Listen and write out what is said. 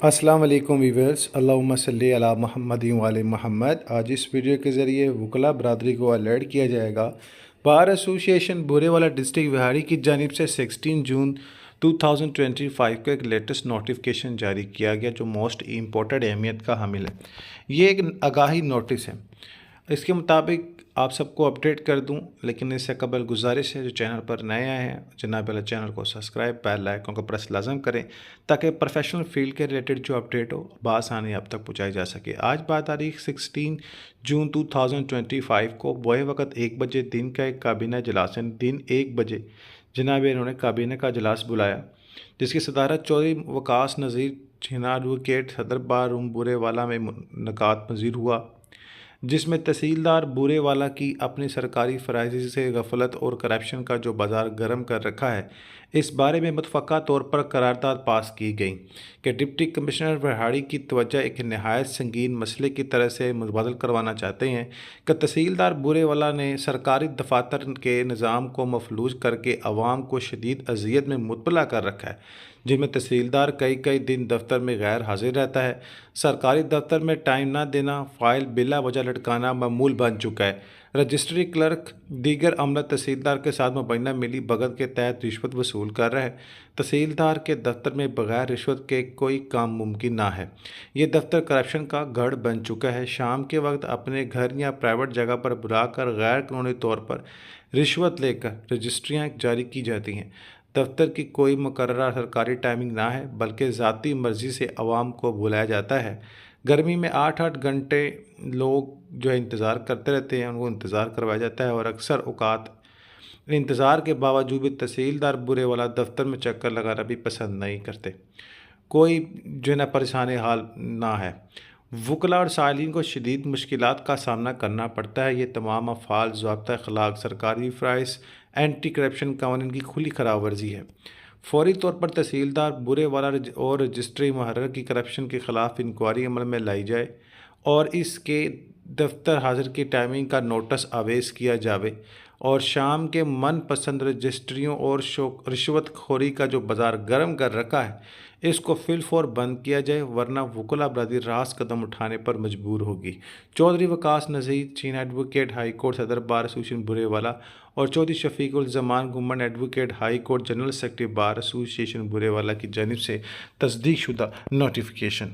السلام علیکم ویورز، اللہم صلی علی محمد وعلی محمد۔ آج اس ویڈیو کے ذریعے وکلاء برادری کو الرٹ کیا جائے گا۔ بار ایسوسی ایشن بورے والا ڈسٹرکٹ وہاڑی کی جانب سے 16 جون 2025 کو ایک لیٹسٹ نوٹیفیکیشن جاری کیا گیا جو موسٹ امپورٹنٹ اہمیت کا حامل ہے۔ یہ ایک آگاہی نوٹس ہے۔ اس کے مطابق آپ سب کو اپڈیٹ کر دوں، لیکن اس سے قبل گزارش ہے جو چینل پر نئے آئے ہیں جناب والا چینل کو سبسکرائب، بیل آئیکن کو پریس لازم کریں تاکہ پروفیشنل فیلڈ کے ریلیٹڈ جو اپڈیٹ ہو بآسانی آپ تک پہنچائی جا سکے۔ آج تاریخ 16 جون 2025 کو بوئے وقت 1 بجے دن کا ایک کابینہ اجلاس دن 1 بجے جناب انہوں نے کابینہ کا اجلاس بلایا، جس کی صدارت چودھری وقاص نذیر چھینا ایڈوکیٹ صدر بار روم بورے والا میں منعقد پذیر ہوا، جس میں تحصیلدار بورے والا کی اپنی سرکاری فرائض سے غفلت اور کرپشن کا جو بازار گرم کر رکھا ہے، اس بارے میں متفقہ طور پر قرارداد پاس کی گئی کہ ڈپٹی کمشنر وہاڑی کی توجہ ایک نہایت سنگین مسئلے کی طرح سے متبادل کروانا چاہتے ہیں کہ تحصیلدار بورے والا نے سرکاری دفاتر کے نظام کو مفلوج کر کے عوام کو شدید اذیت میں مبتلا کر رکھا ہے، جن میں تحصیلدار کئی دن دفتر میں غیر حاضر رہتا ہے، سرکاری دفتر میں ٹائم نہ دینا، فائل بلا وجہ لٹکانا معمول بن چکا ہے، رجسٹری کلرک دیگر عملہ تحصیلدار کے ساتھ مبینہ ملی بھگت کے تحت رشوت وصول کر رہا ہے۔ تحصیلدار کے دفتر میں بغیر رشوت کے کوئی کام ممکن نہ ہے۔ یہ دفتر کرپشن کا گڑھ بن چکا ہے۔ شام کے وقت اپنے گھر یا پرائیویٹ جگہ پر بلا کر غیر قانونی طور پر رشوت لے کر رجسٹریاں جاری کی جاتی ہیں۔ دفتر کی کوئی مقررہ سرکاری ٹائمنگ نہ ہے، بلکہ ذاتی مرضی سے عوام کو بلایا جاتا ہے۔ گرمی میں 8 گھنٹے لوگ جو انتظار کرتے رہتے ہیں، ان کو انتظار کروایا جاتا ہے، اور اکثر اوقات انتظار کے باوجود بھی تحصیلدار بورے والا دفتر میں چکر لگانا بھی پسند نہیں کرتے۔ کوئی جو ہے پریشان حال نہ ہے۔ وکلاء اور سائلین کو شدید مشکلات کا سامنا کرنا پڑتا ہے۔ یہ تمام افعال ضابطہ اخلاق، سرکاری فرائض، اینٹی کرپشن قوانین کی کھلی خلاف ورزی ہے۔ فوری طور پر تحصیلدار بورے والا اور رجسٹری محرر کی کرپشن کے خلاف انکوائری عمل میں لائی جائے اور اس کے دفتر حاضر کی ٹائمنگ کا نوٹس آویز کیا جاوے، اور شام کے من پسند رجسٹریوں اور رشوت خوری کا جو بازار گرم کر رکھا ہے، اس کو فی الفور بند کیا جائے، ورنہ وکلاء برادری راست قدم اٹھانے پر مجبور ہوگی۔ چودھری وقاص نذیر چھینا ایڈوکیٹ ہائی کورٹ صدر بار ایسوسی ایشن بورے والا اور Chaudhry Shafiq Uzzaman Ghuman advocate high court general secretary bar association بورے والا کی جانب سے تصدیق شدہ نوٹیفیکیشن۔